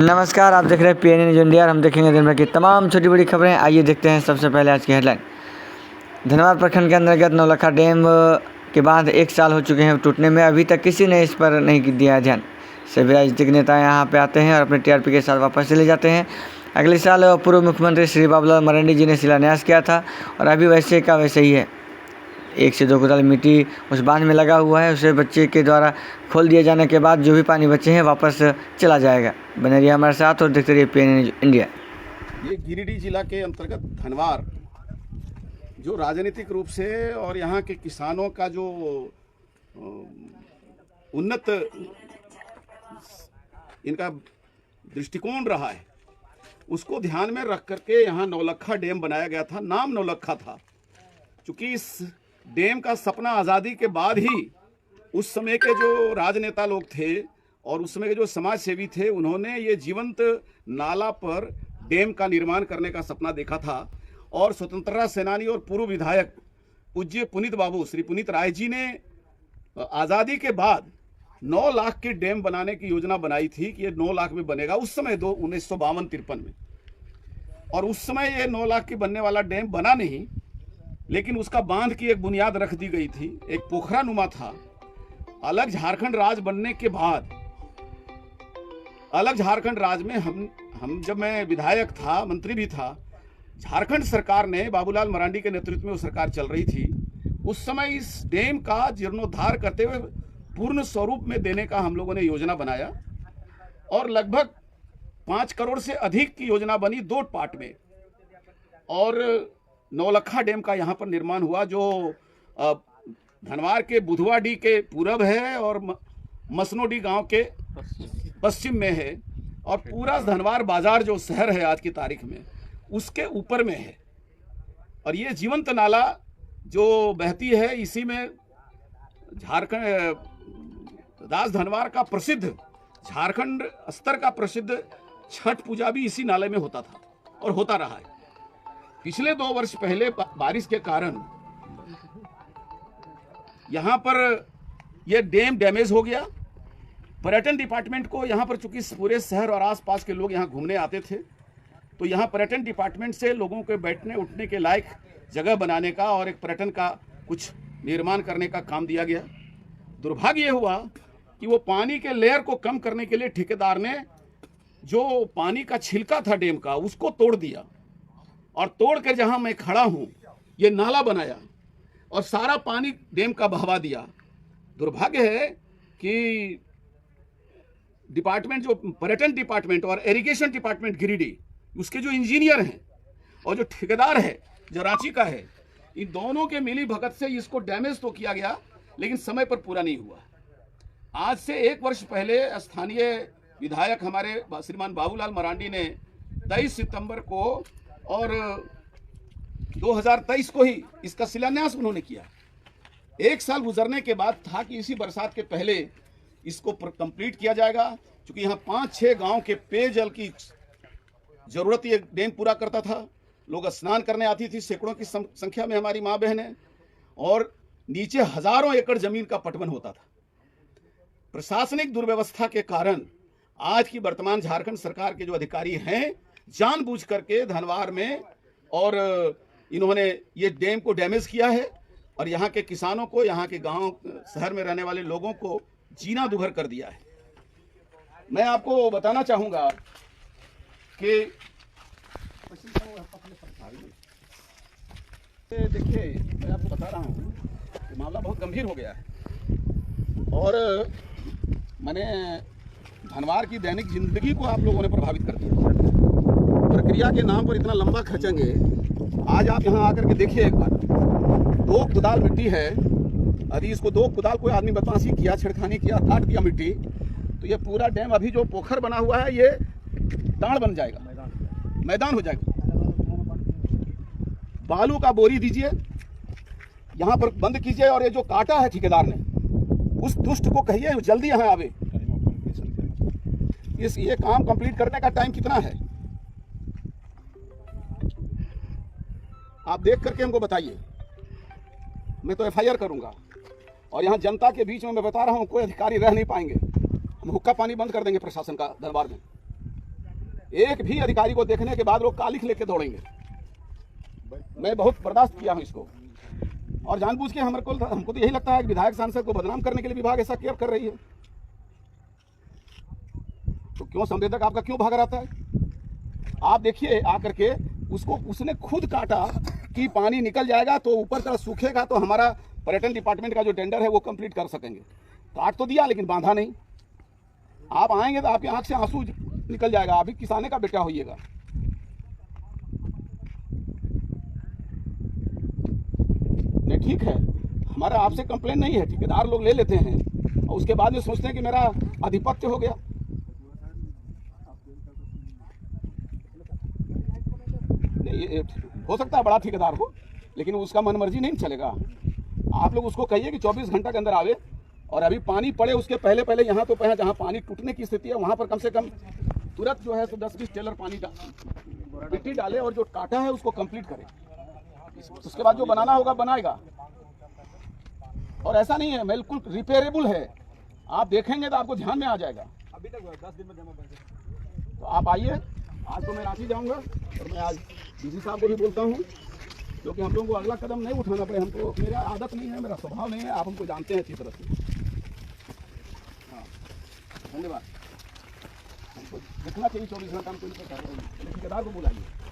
नमस्कार, आप देख रहे हैं PN न्यूज़ इंडिया। हम देखेंगे दिन भर की तमाम छोटी बड़ी खबरें। आइए देखते हैं सबसे पहले आज की हेडलाइन। धनवार प्रखंड के अंतर्गत नौलखा डैम के बाद 1 साल हो चुके हैं टूटने में, अभी तक किसी ने इस पर नहीं दिया ध्यान। सभी राजनीतिक नेता यहाँ पे आते हैं और अपने TRP के साथ वापस चले जाते हैं। अगले साल पूर्व मुख्यमंत्री श्री बाबूलाल मरांडी जी ने शिलान्यास किया था और अभी वैसे का वैसे ही है। 1 से 2 कुदाल मिट्टी उस बांध में लगा हुआ है, उसे बच्चे के द्वारा खोल दिए जाने के बाद जो भी पानी बचे हैं वापस चला जाएगा। बने रहिए हमारे साथ और देखते रहिए PN इंडिया। ये गिरिडीह जिला के अंतर्गत धनवार जो राजनीतिक रूप से और यहाँ के किसानों का जो उन्नत इनका दृष्टिकोण रहा है, उसको ध्यान में रख करके यहाँ नौलखा डैम बनाया गया था। नाम नौलखा था क्योंकि इस डैम का सपना आज़ादी के बाद ही उस समय के जो राजनेता लोग थे और उस समय के जो समाज सेवी थे, उन्होंने ये जीवंत नाला पर डैम का निर्माण करने का सपना देखा था। और स्वतंत्रता सेनानी और पूर्व विधायक पूज्य पुनीत बाबू श्री पुनीत राय जी ने आज़ादी के बाद 9 लाख के डैम बनाने की योजना बनाई थी कि ये 9 लाख में बनेगा। उस समय 1952-53 में, और उस समय ये 9 लाख की बनने वाला डैम बना नहीं, लेकिन उसका बांध की एक बुनियाद रख दी गई थी, एक पोखरा नुमा था। अलग झारखंड राज बनने के बाद, अलग झारखंड राज में हम जब मैं विधायक था, मंत्री भी था, झारखंड सरकार ने बाबूलाल मरांडी के नेतृत्व में वो सरकार चल रही थी। उस समय इस डैम का जीर्णोद्धार करते हुए पूर्ण स्वरूप में देने का हम लोगों ने योजना बनाया और लगभग 5 करोड़ से अधिक की योजना बनी 2 पार्ट में। और नौलखा डैम का यहाँ पर निर्माण हुआ, जो धनवार के बुधवाडी के पूरब है और मसनोडी गांव के पश्चिम में है, और पूरा धनवार बाजार जो शहर है आज की तारीख में, उसके ऊपर में है। और ये जीवंत नाला जो बहती है, इसी में झारखंड दास धनवार का प्रसिद्ध, झारखंड स्तर का प्रसिद्ध छठ पूजा भी इसी नाले में होता था और होता रहा है। पिछले 2 वर्ष पहले बारिश के कारण यहाँ पर यह डैम डैमेज हो गया। पर्यटन डिपार्टमेंट को यहाँ पर, चूंकि पूरे शहर और आसपास के लोग यहाँ घूमने आते थे, तो यहाँ पर्यटन डिपार्टमेंट से लोगों के बैठने उठने के लायक जगह बनाने का और एक पर्यटन का कुछ निर्माण करने का काम दिया गया। दुर्भाग्य ये हुआ कि वो पानी के लेयर को कम करने के लिए ठेकेदार ने जो पानी का छिलका था डैम का, उसको तोड़ दिया, और तोड़ कर जहां मैं खड़ा हूं ये नाला बनाया और सारा पानी डैम का बहवा दिया। दुर्भाग्य है कि डिपार्टमेंट, जो पर्यटन डिपार्टमेंट और इरिगेशन डिपार्टमेंट गिरिडीह, उसके जो इंजीनियर हैं और जो ठेकेदार है जो रांची का है, इन दोनों के मिली भगत से इसको डैमेज तो किया गया, लेकिन समय पर पूरा नहीं हुआ। आज से 1 वर्ष पहले स्थानीय विधायक हमारे श्रीमान बाबूलाल मरांडी ने 23 सितंबर को और 2023 को ही इसका शिलान्यास उन्होंने किया। 1 साल गुजरने के बाद था कि इसी बरसात के पहले इसको कंप्लीट किया जाएगा, क्योंकि यहाँ 5-6 गांव के पेयजल की जरूरत ये डैम पूरा करता था। लोग स्नान करने आती थी, सैकड़ों की संख्या में हमारी माँ बहनें, और नीचे हजारों एकड़ जमीन का पटवन होता था। प्रशासनिक दुर्व्यवस्था के कारण आज की वर्तमान झारखंड सरकार के जो अधिकारी हैं, जानबूझ करके धनवार में और इन्होंने ये डैम को डैमेज किया है और यहाँ के किसानों को, यहाँ के गांव शहर में रहने वाले लोगों को जीना दुभर कर दिया है। मैं आपको बताना चाहूँगा कि देखिए, मैं आपको बता रहा हूँ कि मामला बहुत गंभीर हो गया है और मैंने धनवार की दैनिक जिंदगी को आप लोगों ने प्रभावित कर दिया। प्रक्रिया के नाम पर इतना लंबा खर्चेंगे। आज आप यहाँ आकर के देखिए एक बार, 2 कुदाल मिट्टी है। यदि इसको 2 कुदाल कोई आदमी बदमाशी किया, छेड़खानी किया, काट दिया मिट्टी, तो ये पूरा डैम, अभी जो पोखर बना हुआ है, ये डांड बन जाएगा, मैदान हो जाएगा। बालू का बोरी दीजिए, यहाँ पर बंद कीजिए, और ये जो काटा है ठेकेदार ने, उस दुष्ट को कहिए जल्दी यहाँ आवे। ये काम कंप्लीट करने का टाइम कितना है आप देख करके हमको बताइए। मैं तो FIR करूंगा, और यहाँ जनता के बीच में मैं बता रहा हूँ, कोई अधिकारी रह नहीं पाएंगे। हम हुक्का पानी बंद कर देंगे प्रशासन का दरबार में। एक भी अधिकारी को देखने के बाद लोग कालिख लेके दौड़ेंगे। मैं बहुत बर्दाश्त किया हूं इसको, और जानबूझ के हमको तो यही लगता है कि विधायक सांसद को बदनाम करने के लिए विभाग ऐसा क्या कर रही है। तो क्यों संवेदक आपका क्यों भाग रहता है? आप देखिए आकर के उसको, उसने खुद काटा कि पानी निकल जाएगा तो ऊपर तरफ सूखेगा तो हमारा पर्यटन डिपार्टमेंट का जो टेंडर है वो कंप्लीट कर सकेंगे। काट तो दिया लेकिन बांधा नहीं। आप आएंगे तो आपकी आंख से आंसू निकल जाएगा, आप भी किसाने का बेटा होइएगा। नहीं ठीक है, हमारा आपसे कंप्लेन नहीं है, ठेकेदार लोग ले लेते हैं और उसके बाद में सोचते हैं कि मेरा आधिपत्य हो गया। नहीं, हो सकता है बड़ा ठेकेदार हो, लेकिन उसका मनमर्जी नहीं चलेगा। आप लोग उसको कहिए कि 24 घंटा के अंदर आवे, और अभी पानी पड़े उसके पहले पहले यहाँ तो पहले जहाँ पानी टूटने की स्थिति है वहाँ पर कम से कम तुरंत जो है तो 10-20 टेलर पानी मिट्टी डाले और जो काटा है उसको कंप्लीट करे। उसके बाद जो बनाना होगा बनाएगा। और ऐसा नहीं है, बिल्कुल रिपेयरेबल है। आप देखेंगे तो आपको ध्यान में आ जाएगा। अभी तक 10 दिन में जमा कर, तो आप आइए। आज तो मैं रांची जाऊंगा और मैं आज डीसी साहब को भी बोलता हूँ, क्योंकि हम लोगों को अगला कदम नहीं उठाना पड़े। हमको, मेरा आदत नहीं है, मेरा स्वभाव नहीं है, आप हमको जानते हैं अच्छी तरह से। हाँ, धन्यवाद। हमको देखना चाहिए 24 घंटा हम कोई ठेकेदार को बुलाइए।